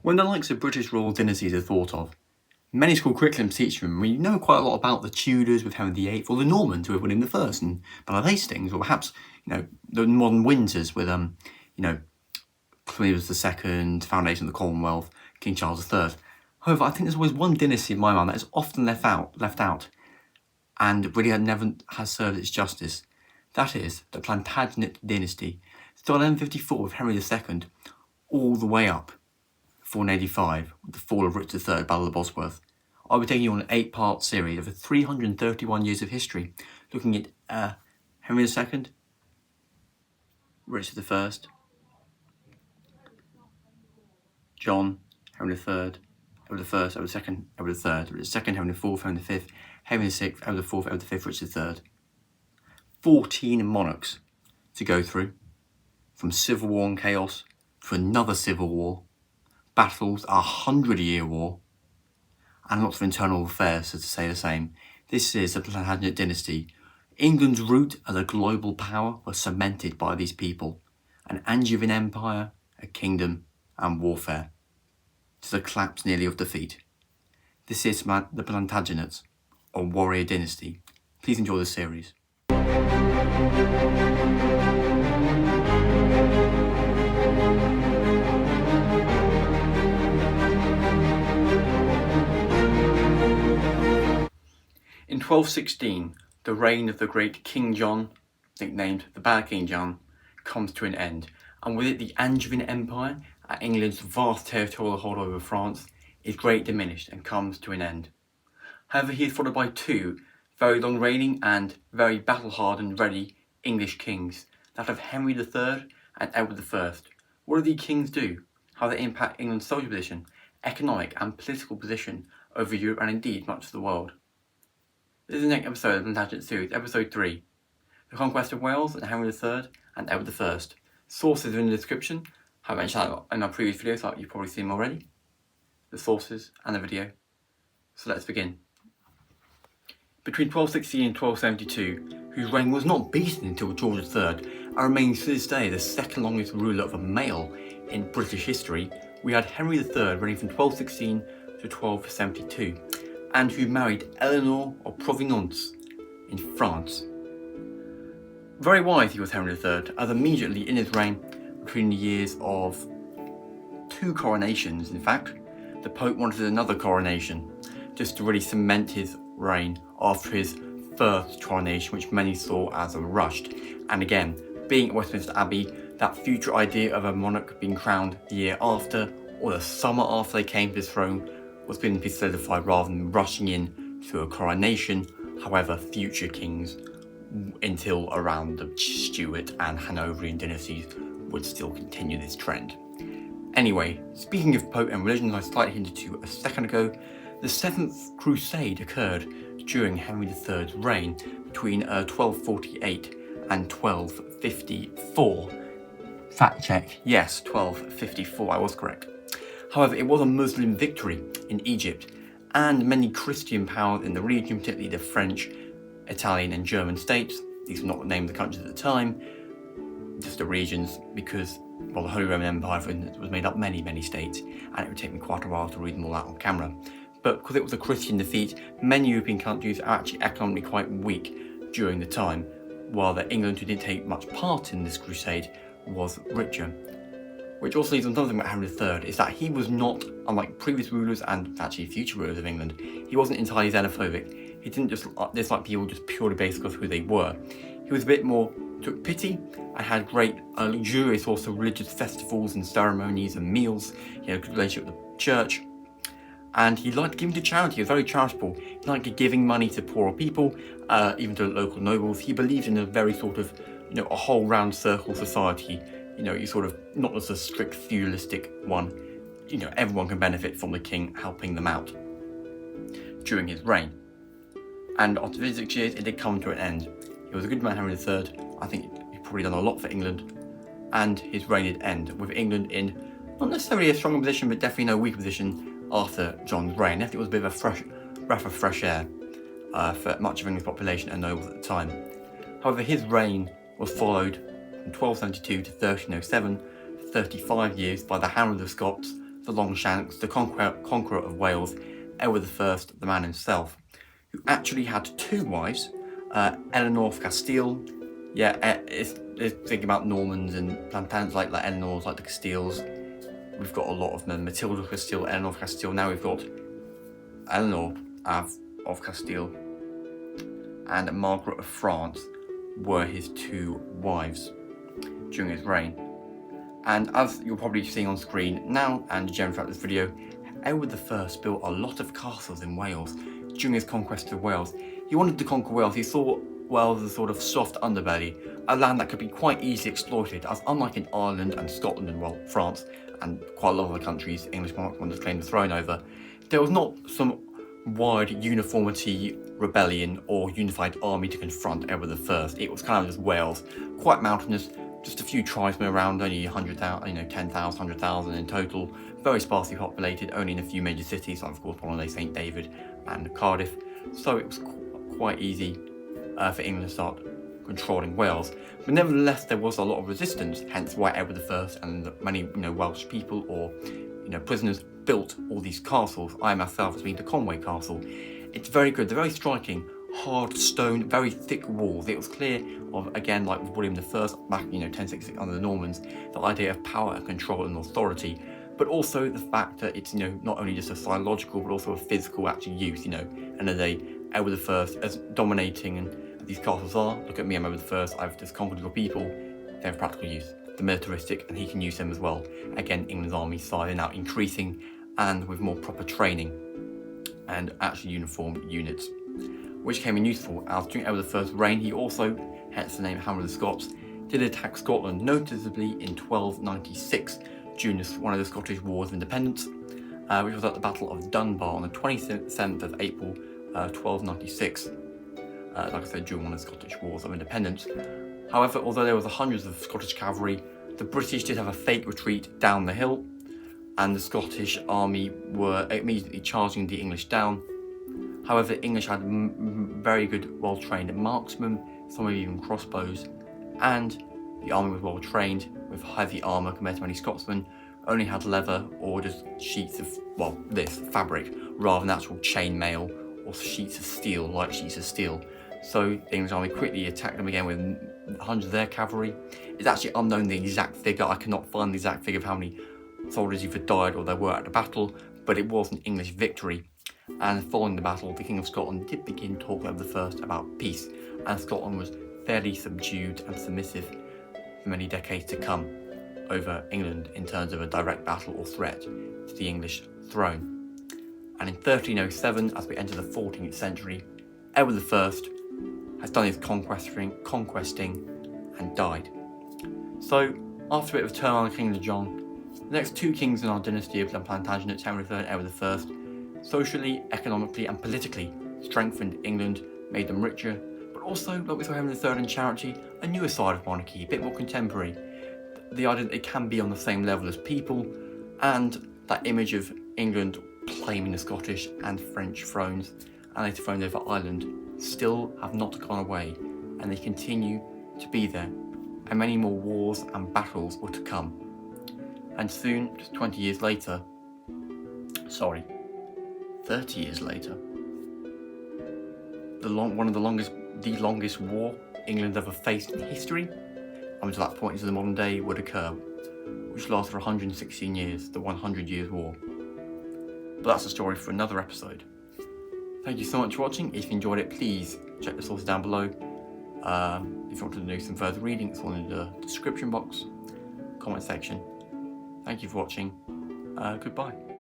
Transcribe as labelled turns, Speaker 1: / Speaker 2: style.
Speaker 1: When the likes of British royal dynasties are thought of, many school curriculums teach them we know quite a lot about the Tudors with Henry VIII, or the Normans with William I and Bernard Hastings, or perhaps the modern Windsors with Queen Elizabeth II, foundation of the Commonwealth, King Charles III. However, I think there's always one dynasty in my mind that is often left out, and really never has served its justice. That is the Plantagenet dynasty, started in 1154 with Henry II, all the way up 1485 with the fall of Richard III, Battle of Bosworth. I'll be taking you on an 8-part series over 331 years of history, looking at Henry II, Richard I, John, Henry III, Edward I, Edward II, Edward III, Edward II, Henry IV, Henry V, Henry VI, Edward IV, Edward V, Richard III. 14 monarchs to go through, from civil war and chaos to another civil war, battles, 100-year war, and lots of internal affairs, so to say the same. This is the Plantagenet dynasty. England's root as a global power was cemented by these people. An Angevin empire, a kingdom, and warfare, to the collapse nearly of defeat. This is the Plantagenets, a warrior dynasty. Please enjoy the series. In 1216, the reign of the great King John, nicknamed the Bad King John, comes to an end, and with it the Angevin Empire, England's vast territorial hold over France, is greatly diminished and comes to an end. However, he is followed by two very long reigning and very battle-hardened ready English kings, that of Henry III and Edward I. What do these kings do? How they impact England's social position, economic and political position over Europe and indeed much of the world? This is the next episode of the Plantagenet Series, Episode 3, The Conquest of Wales and Henry III and Edward I. Sources are in the description. I mentioned that in our previous videos, like you've probably seen them already. The sources and the video. So let's begin. Between 1216 and 1272, whose reign was not beaten until George III, and remains to this day the second longest ruler of a male in British history, we had Henry III reigning from 1216 to 1272, and who married Eleanor of Provenance in France. Very wise he was, Henry III, as immediately in his reign, between the years of 2 coronations in fact, the Pope wanted another coronation, just to really cement his reign after his first coronation, which many saw as a rushed. And again, being at Westminster Abbey, that future idea of a monarch being crowned the year after, or the summer after they came to his throne, was being solidified rather than rushing in to a coronation. However, future kings until around the Stuart and Hanoverian dynasties would still continue this trend. Anyway, speaking of Pope and religions I slightly hinted to a second ago, the 7th Crusade occurred during Henry III's reign between 1248 and 1254. Fact check, yes, 1254, I was correct. However, it was a Muslim victory in Egypt, and many Christian powers in the region, particularly the French, Italian and German states, these were not the name of the countries at the time, just the regions, because the Holy Roman Empire, for instance, was made up many states, and it would take me quite a while to read them all out on camera. But because it was a Christian defeat, many European countries are actually economically quite weak during the time, while England, who didn't take much part in this crusade, was richer. Which also leads on something about Henry III, is that he was not, unlike previous rulers and actually future rulers of England, he wasn't entirely xenophobic. He didn't just dislike people just purely based on who they were. He was a bit more, took pity, and had great luxurious also religious festivals and ceremonies and meals. He had a good relationship with the church. And he liked giving to charity. He was very charitable. He liked giving money to poorer people, even to local nobles. He believed in a very sort of, a whole round circle society. You sort of, not as a strict feudalistic one. Everyone can benefit from the king helping them out during his reign. And after 56 years, it did come to an end. He was a good man, Henry III. I think he's probably done a lot for England. And his reign did end, with England in not necessarily a stronger position, but definitely no weaker position after John's reign. I think it was a bit of a breath of fresh air for much of England's population and nobles at the time. However, his reign was followed from 1272 to 1307, 35 years, by the Hound of Scots, the Longshanks, the conqueror of Wales, Edward I, the man himself, who actually had two wives, Eleanor of Castile. Yeah, it's thinking about Normans and Plantagenets like Eleanor's, like the Castiles. We've got a lot of them. Matilda of Castile, Eleanor of Castile. Now we've got Eleanor of Castile and Margaret of France were his two wives during his reign. And as you're probably seeing on screen now and generally throughout this video, Edward I built a lot of castles in Wales during his conquest of Wales. He wanted to conquer Wales. He saw Wales as a sort of soft underbelly, a land that could be quite easily exploited, as unlike in Ireland and Scotland and, well, France and quite a lot of other countries English monarchs wanted to claim the throne over, there was not some wide uniformity rebellion or unified army to confront Edward I. It was kind of just Wales, quite mountainous, just a few tribesmen around, only 100,000, 10,000, 100,000 in total, very sparsely populated, only in a few major cities, like of course Bournemouth, St David and Cardiff. So it was quite easy for England to start controlling Wales. But nevertheless, there was a lot of resistance, hence why Edward I and many Welsh people or prisoners built all these castles. I myself have been to Conway Castle. It's very good, they're very striking, hard stone, very thick walls. It was clear of, again, like with William I back 1066 under the Normans, the idea of power and control and authority, but also the fact that it's not only just a psychological but also a physical actual use. End of the day, Edward I, as dominating and these castles are, look at me, I'm Edward I, I've just conquered your people, they have practical use. The militaristic, and he can use them as well. Again, England's army size is now increasing and with more proper training and actually uniform units, which came in useful as during Edward I's reign he also, hence the name Hammer of the Scots, did attack Scotland, noticeably in 1296 during one of the Scottish Wars of Independence, which was at the Battle of Dunbar on the 27th of April 1296, like I said, during one of the Scottish Wars of Independence. However, although there was hundreds of Scottish cavalry, the British did have a fake retreat down the hill, and the Scottish army were immediately charging the English down. However, the English had very good, well-trained marksmen, some even crossbows, and the army was well-trained with heavy armour compared to many Scotsmen, only had leather or just sheets of, fabric, rather than actual chain mail or sheets of steel, light sheets of steel. So the English army quickly attacked them again with hundreds of their cavalry. It's actually unknown the exact figure. I cannot find the exact figure of how many soldiers either died or there were at the battle, but it was an English victory. And following the battle, the King of Scotland did begin talking with the first about peace, and Scotland was fairly subdued and submissive for many decades to come over England in terms of a direct battle or threat to the English throne. And in 1307, as we enter the 14th century, Edward I has done his conquesting and died. So, after a bit of turmoil in the Kingdom of John, the next two kings in our dynasty of the Plantagenets, Henry III and Edward I, socially, economically and politically strengthened England, made them richer, but also, like we saw Henry III in charity, a newer side of monarchy, a bit more contemporary. The idea that it can be on the same level as people, and that image of England claiming the Scottish and French thrones, and later thrones over Ireland, still have not gone away, and they continue to be there, and many more wars and battles were to come. And soon, just 30 years later, one of the longest war England ever faced in history, up until that point into the modern day, would occur, which lasted for 116 years, the 100 Years' War. But that's a story for another episode. Thank you so much for watching. If you enjoyed it, please check the sources down below. If you want to do some further reading, it's all in the description box, comment section. Thank you for watching. Goodbye.